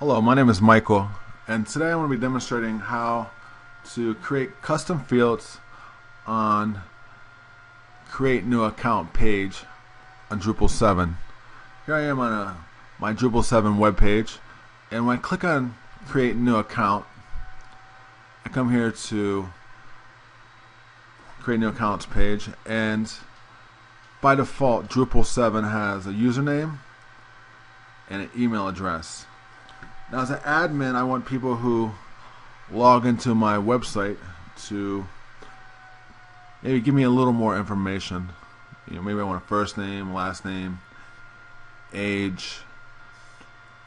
Hello, my name is Michael, and today I'm going to be demonstrating how to create custom fields on Create New Account Page on Drupal 7. Here I am on my Drupal 7 web page, and when I click on Create New Account, I come here to Create New Accounts page, and by default Drupal 7 has a username and an email address. Now, as an admin, I want people who log into my website to maybe give me a little more information. Maybe I want a first name, last name, age,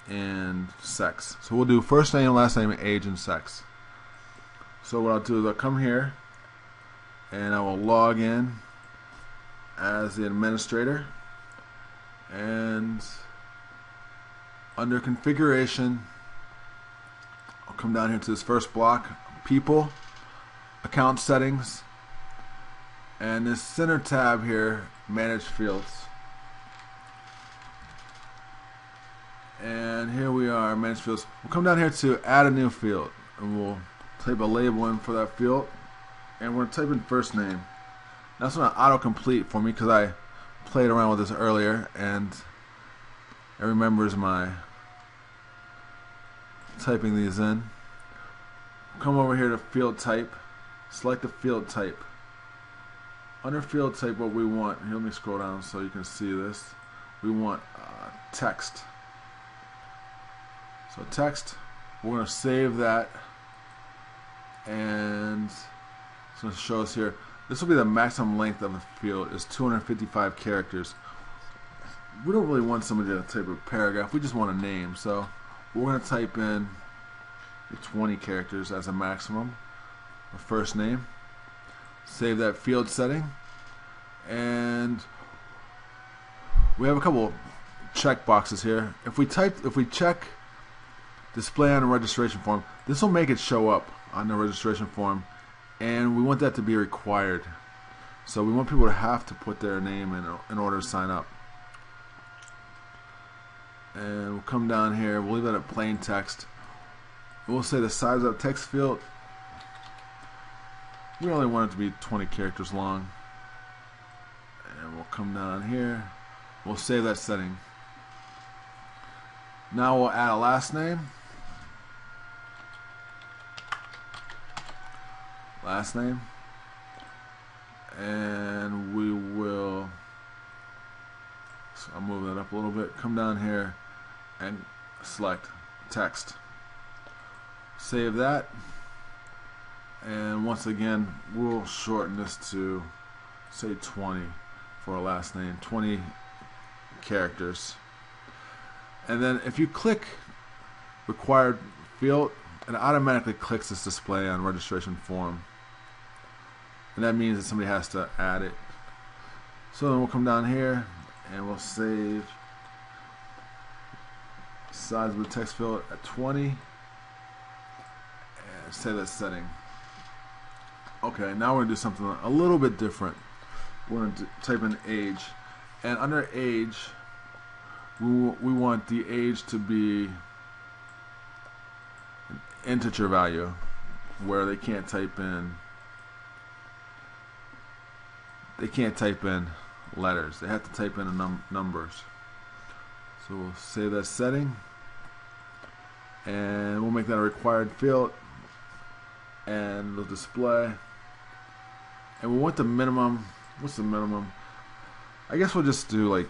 and sex. So we'll do first name, last name, age, and sex. So what I'll do is I'll come here and I will log in as the administrator, and under configuration I'll come down here to this first block, people, account settings, and this center tab here, manage fields. And here we are, manage fields. We'll come down here to add a new field, and we'll type a label in for that field, and we're going to type in first name. Now it's going to autocomplete for me because I played around with this earlier, and it remembers my typing these in. Come over here to field type, select the field type. Under field type, what we want, here, let me scroll down so you can see this. We want text. So text, we're going to save that, and it's going to show us here. This will be the maximum length of the field, is 255 characters. We don't really want somebody to type a paragraph, we just want a name. So we're going to type in 20 characters as a maximum, a first name. Save that field setting, and we have a couple check boxes here. If we check display on a registration form, this will make it show up on the registration form, and we want that to be required. So we want people to have to put their name in order to sign up. And we'll come down here, we'll leave that at plain text. We'll say the size of the text field, we only want it to be 20 characters long. And we'll come down here, we'll save that setting. Now we'll add a last name. Last name. And we will, so I'll move that up a little bit, come down here and select text. Save that, and once again we'll shorten this to say 20 for a last name, 20 characters. And then if you click required field, it automatically clicks this display on registration form, and that means that somebody has to add it. So then we'll come down here and we'll save size of the text field at 20 and save that setting. Okay, now we're going to do something a little bit different. We're going to type in age, and under age we want the age to be an integer value where they can't type in letters. They have to type in numbers. So we'll save that setting, and we'll make that a required field, and it'll display. And we want the minimum. What's the minimum? I guess we'll just do like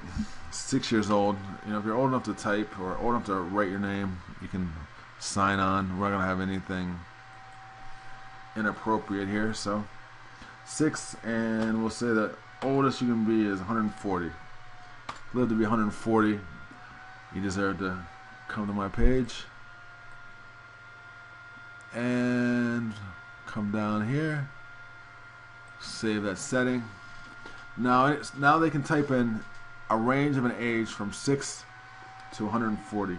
6 years old. If you're old enough to type or old enough to write your name, you can sign on. We're not gonna have anything inappropriate here. So 6, and we'll say that oldest you can be is 140. Live to be 140. You deserve to come to my page, and come down here, save that setting. Now they can type in a range of an age from 6 to 140.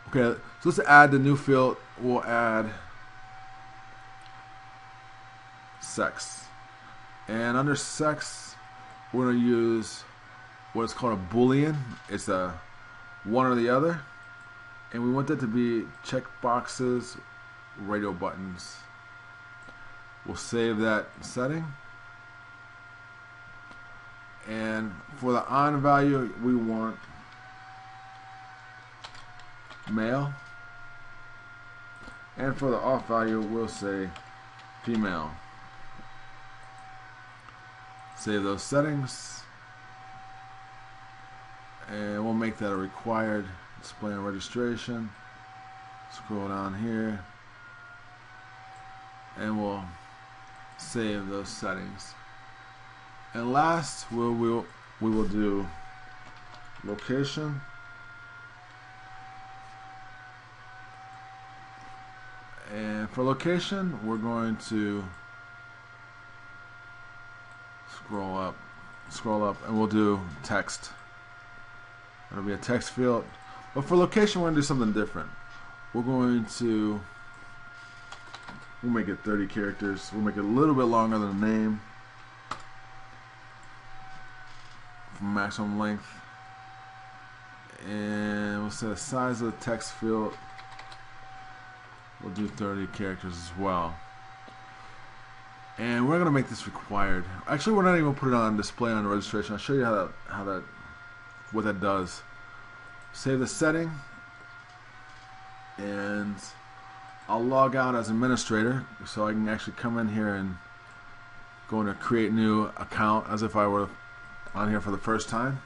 Okay, so let's add the new field. We'll add sex, and under sex we're going to use what is called a Boolean. It's a one or the other. and we want that to be checkboxes, radio buttons. We'll save that setting. And for the on value, we want male. And for the off value, we'll say female. Save those settings. And we'll make that a required display on registration. Scroll down here. And we'll save those settings. And last, we will do location. And for location, we're going to scroll up, and we'll do text. It'll be a text field. But for location, we're going to do something different. We'll make it 30 characters. We'll make it a little bit longer than the name. Maximum length. And we'll set the size of the text field. We'll do 30 characters as well. And we're going to make this required. Actually, we're not even going to put it on display on registration. I'll show you what that does. Save the setting. And I'll log out as administrator so I can actually come in here and go into create new account as if I were on here for the first time.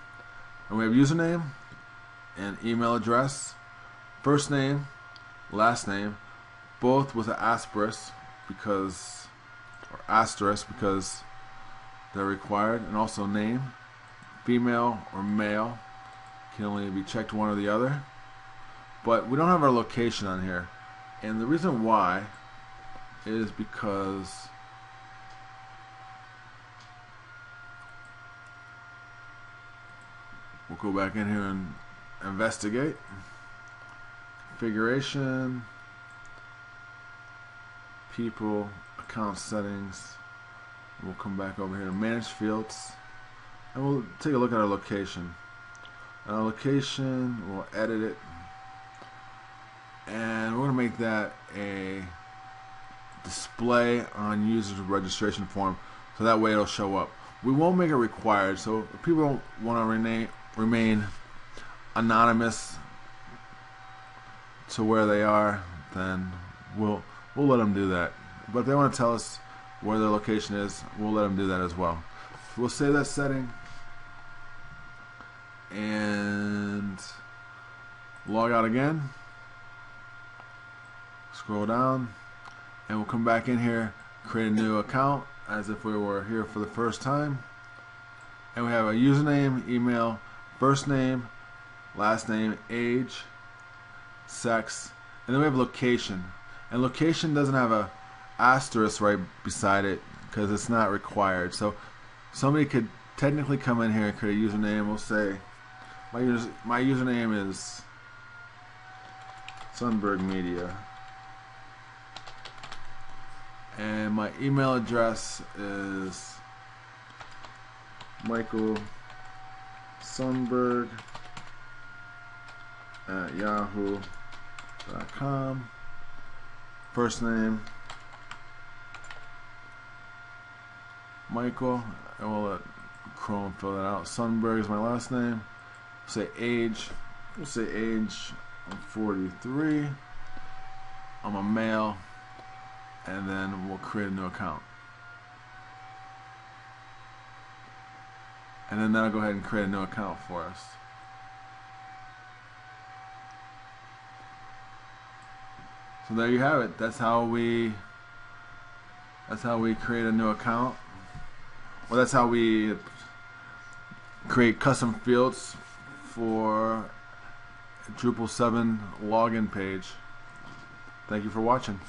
And we have username and email address, first name, last name, both with an asterisk because they're required, and also name, female or male, can only be checked one or the other. But we don't have our location on here, and the reason why is because we'll go back in here and investigate. Configuration, people, account settings. We'll come back over here to manage fields, and we'll take a look at our location. Our location, we'll edit it, and we're going to make that a display on user's registration form, so that way it'll show up. We won't make it required, so if people don't want to remain anonymous to where they are, then we'll let them do that. But if they want to tell us where their location is, we'll let them do that as well. We'll save that setting and log out again. Scroll down, and we'll come back in here, create a new account as if we were here for the first time. And we have a username, email, first name, last name, age, sex, and then we have location. And location doesn't have a asterisk right beside it because it's not required. So somebody could technically come in here and create a username. We'll say my username is Sundberg Media, and my email address is Michael Sundberg at yahoo.com. First name Michael, and we'll let Chrome fill that out. Sundberg is my last name. Say age. We'll say age. I'm 43. I'm a male, and then we'll create a new account. And then that'll go ahead and create a new account for us. So there you have it. That's how we create a new account. Well, that's how we create custom fields for Drupal 7 login page. Thank you for watching.